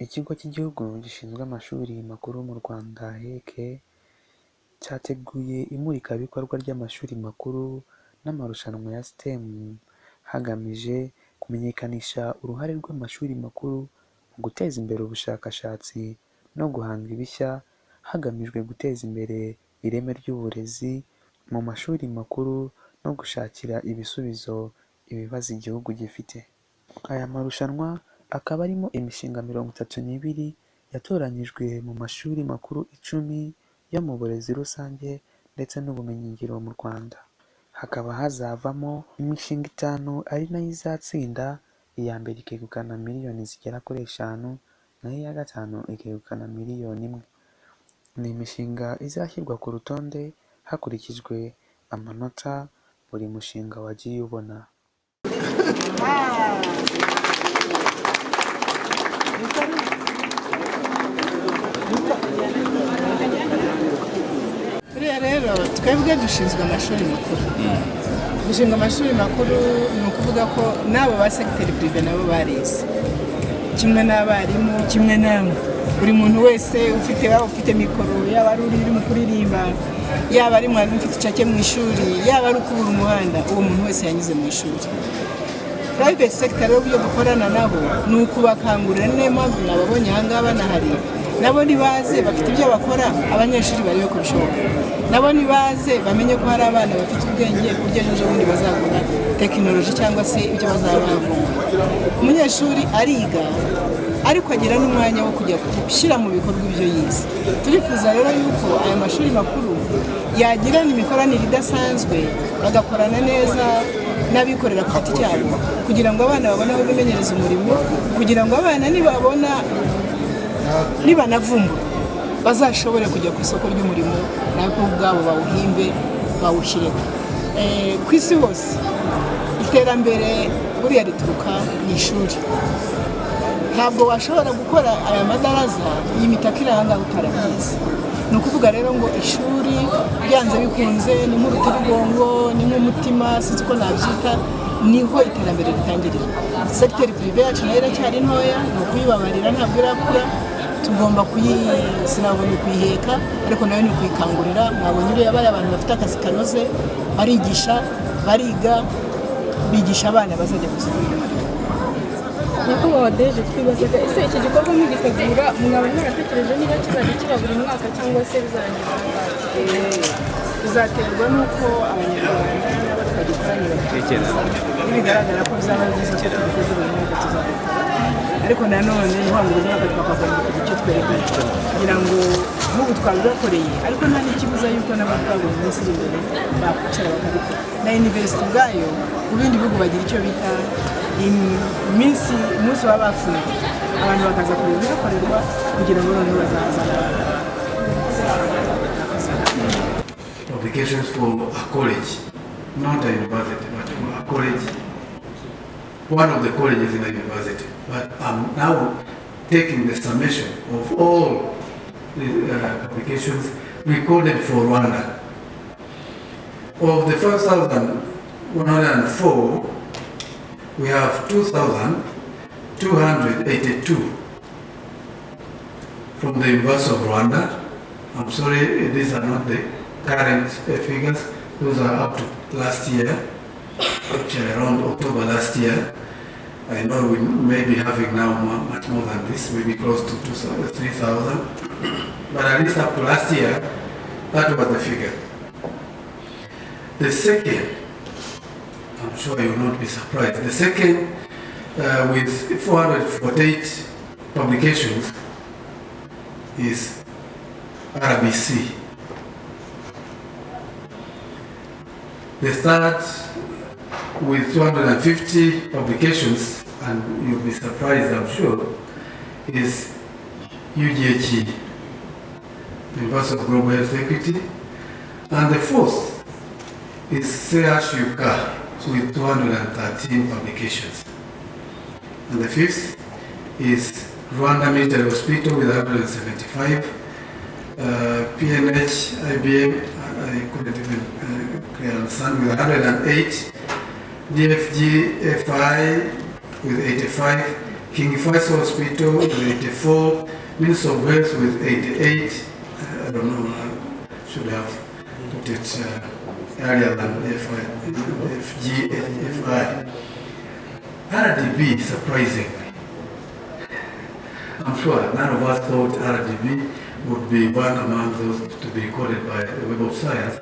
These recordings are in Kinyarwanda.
Ikigo cy'igihugu gishinzwe amashuri makuru mu Rwanda HEC cyateguye imurikabikorwa ry'amashuri makuru n'amarushanwa ya STEM hagamije kumenyekanisha uruhare rw'amashuri makuru mu guteza imbere ubushakashatsi no guhanga ibishya hagamijwe guteza imbere ireme ry'uburezi mu mashuri makuru no gushakira ibisubizo ibibazo igihugu gifite. Aya marushanwa akaba arimo imishinga 32 yatoranyijwe mu mashuri makuru 10 yo mu burezi rusange ndetse n'ubumenyingiro mu Rwanda. Hakaba hazavamo imishinga 5 ari nayo izatsinda, iya mbere ikegukana miliyoni zigera kuri 5 naho iya gatanu ikegukana miliyoni 1. Ni imishinga izashyirwa ku rutonde hakurikijwe amanota buri mushinga wagiye ubona. Rero twebwe dushinzwe amashuri makuru. Dushinzwe amashuri makuru ni ukuvuga ko n'abo ba secteur privé nabo barize. Kimwe n'abarimu, kimwe namwe. Buri muntu wese ufite mikoro, yaba ari uri mu kuririmba, yaba ari mwarimu ufite icake mu ishuri, yaba ari ukubura umuhanda, uwo muntu wese yanyuze mu ishuri. Private sector rero byo dukorana nabo ni ukubakangurira mpamvu nababonye aha ngaha banahari. Nabo nibaze bafite ibyo bakora, abanyeshuri bariyo kubishoboka. Nabo nibaze bamenye ko hari abana bafite ubwenge kurya n'ejo bundi bazagura tekinoloji cyangwa se ibyo bazaba bavuga. Umunyeshuri ariga ariko agira n'umwanya wo kujya gushyira mu bikorwa ibyo yize. Turifuza rero yuko aya mashuri makuru yagirana imikoranire idasanzwe, bagakorana neza n'abikorera ku giti cyabo kugira ngo abana babone aho bimenyereza umurimo, kugira ngo abana nibanavumbura bazashobore kujya ku isoko ry'umurimo nabwo ubwabo bawuhimbe bawushyireho. Ku isi hose iterambere buriya rituruka mu ishuri. Ntabwo washobora gukora aya madaraza iyi mitaka iri ahangaha utarabyize. Ni ukuvuga rero ngo ishuri byanze bikunze ni nk'urutirigongo, ni nk'umutima, sinzi uko nabyita, niho iterambere ritangirira. Secteur privé yacu nayo iracyari ntoya, ni ukuyibabarira ntabwo irakura. Tugomba sinabona kuyiheka ariko nayo ni kuyikangurira. Mwabonye uriya bari abantu bafite akazi kanoze, barigisha, bariga, bigisha abana bazajya ku isoko ry'umurimo. Nyakubahwa Deje, twibazaga ese iki gikorwa mugitegura mwaba mwaratekereje niba kizajya kiba buri mwaka cyangwa se bizarangira? Bizaterwa n'uko abanyarwanda n'abatwagikoranye babitekereza. Bigaragara ko bizaba byiza icyo tubikoze buri mwaka tuzabikora, ariko nanone niho buri mwaka twakagombye kugira icyo twerekana kugira ngo nk'ubu twabibakoreye, ariko nta n'ikibuza yuko n'abatwagura iminsi iri imbere bakwicara bakabikora. Na university ubwayo mu bindi bihugu bagira icyo bita umunsi baba bafunguye abantu bakaza kureba ibihakorerwa kugira ngo noneho bazazana applications for a college, not a university, but for a college, one of the colleges in a university. But I'm now taking the summation of all the applications recorded for Rwanda. Of the 1,104, we have 2,282 from the University of Rwanda. I'm sorry, these are not the current figures. Those are up to last year, actually around October last year. I know we may be having now much more than this, maybe close to 3,000. But at least up to last year, that was the figure. The second, I'm sure you will not be surprised, the second with 448 publications is RBC. The third with 250 publications, and you'll be surprised I'm sure, is UGHE, University of Global Health Equity. And the fourth is CHUK with 213 publications. And the fifth is Rwanda Military Hospital with 175, PNH, IBM, I couldn't even understand, with 108, DFG FI with 85, King Faisal Hospital with 84, Minister of Health with 88. I don't know, I should have put it earlier than FG, FI. RDB, surprisingly. I'm sure none of us thought RDB would be one among those to be recorded by the Web of Science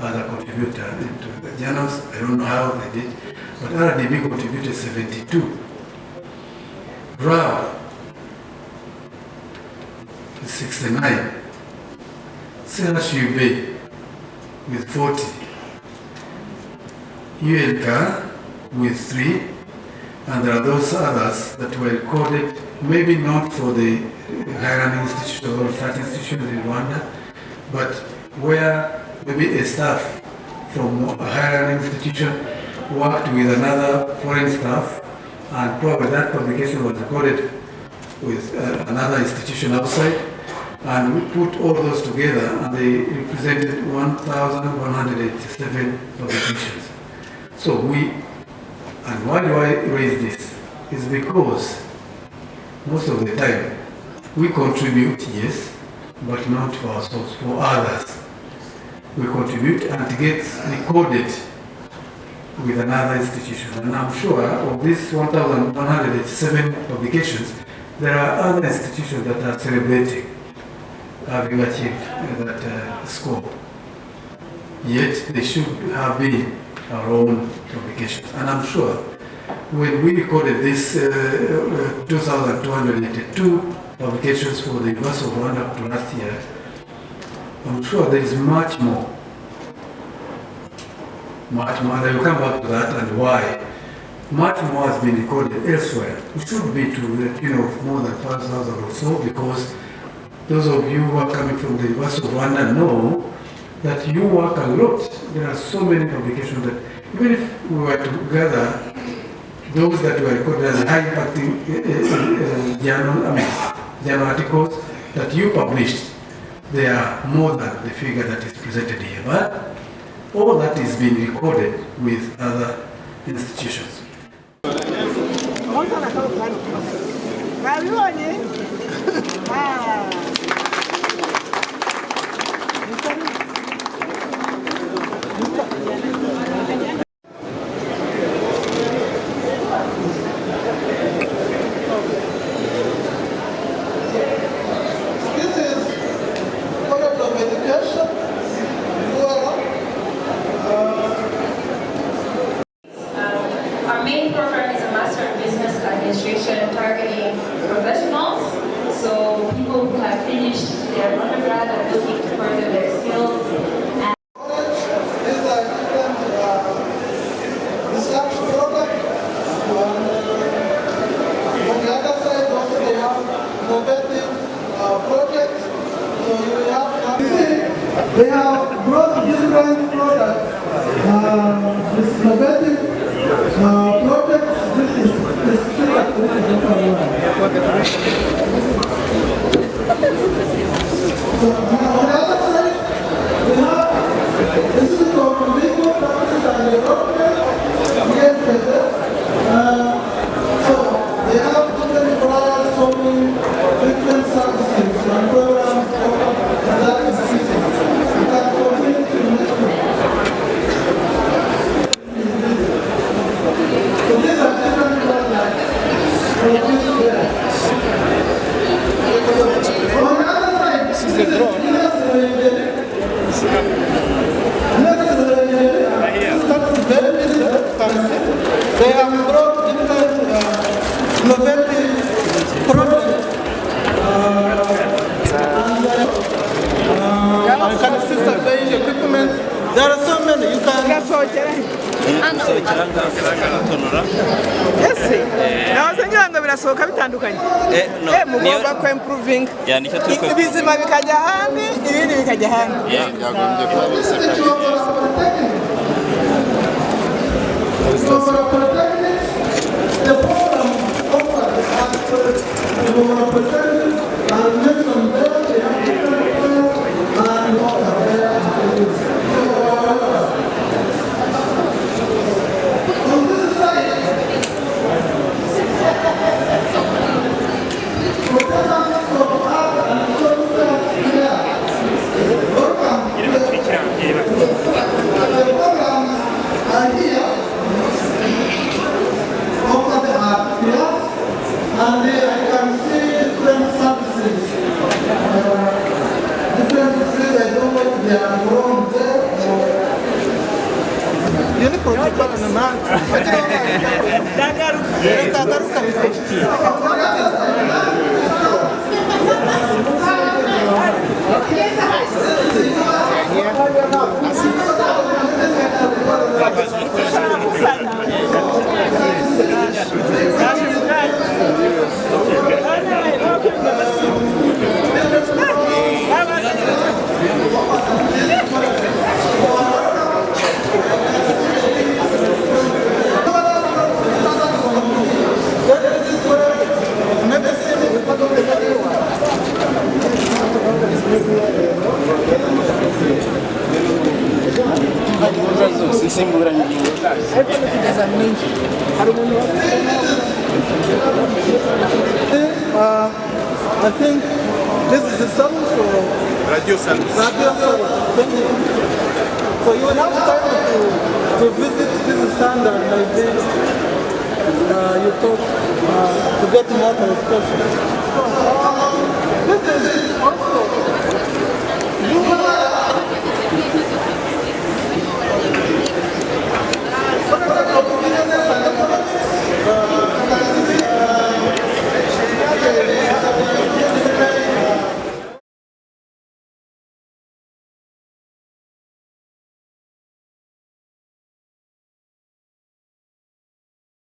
as a contributor into the journals. I don't know how they did, but RDB contributed 72. RAW is 69. CHUB with 40. ULK with 3. And there are those others that were recorded, maybe not for the higher learning institutions or research institutions in Rwanda, but where maybe a staff from a higher learning institution worked with another foreign staff, and probably that publication was recorded with another institution outside, and we put all those together and they represented 1,187 publications. So and why do I raise this? It's because most of the time we contribute, yes, but not for ourselves, for others. We contribute and it gets recorded with another institution. And I'm sure of these 1,187 publications, there are other institutions that are celebrating having achieved that score. Yet they should have been our own publications. And I'm sure when we recorded this 2,282 publications for the University of Rwanda up to last year, I'm sure there is much more. Much more, and I will come back to that and why. Much more has been recorded elsewhere. It should be to the tune of more than 5,000 or so, because those of you who are coming from the University of Rwanda know that you work a lot. There are so many publications that even if we were to gather those that were recorded as high impacting journal articles that you published, they are more than the figure that is presented here. But all that is being recorded with other institutions. Targeting professionals, so people who have finished their undergrad and looking to further their skills. Research program. On the other side, also they have innovative projects. So you have they have brought different products. This innovative projects. This is so on the other side, we have this is for legal practice and development. Yes, so they have different products, so many different services and programs for that institution. You can continue to next week. So these are different products. On the other side, this is the drone. They have brought different innovative products. And can assist surveying equipment. There are so many. You can. Yes, nahoze ngira ngo birasohoka bitandukanye. Mugomba ko improving. Ibizima bikajya ahandi, ibindi bikajya ahandi. Yagombye kuba biseparate. The program offers and make some better and on this side, I think this is the sum for radio service. So you will have time to visit this standard like this. You talk to get more questions. This is also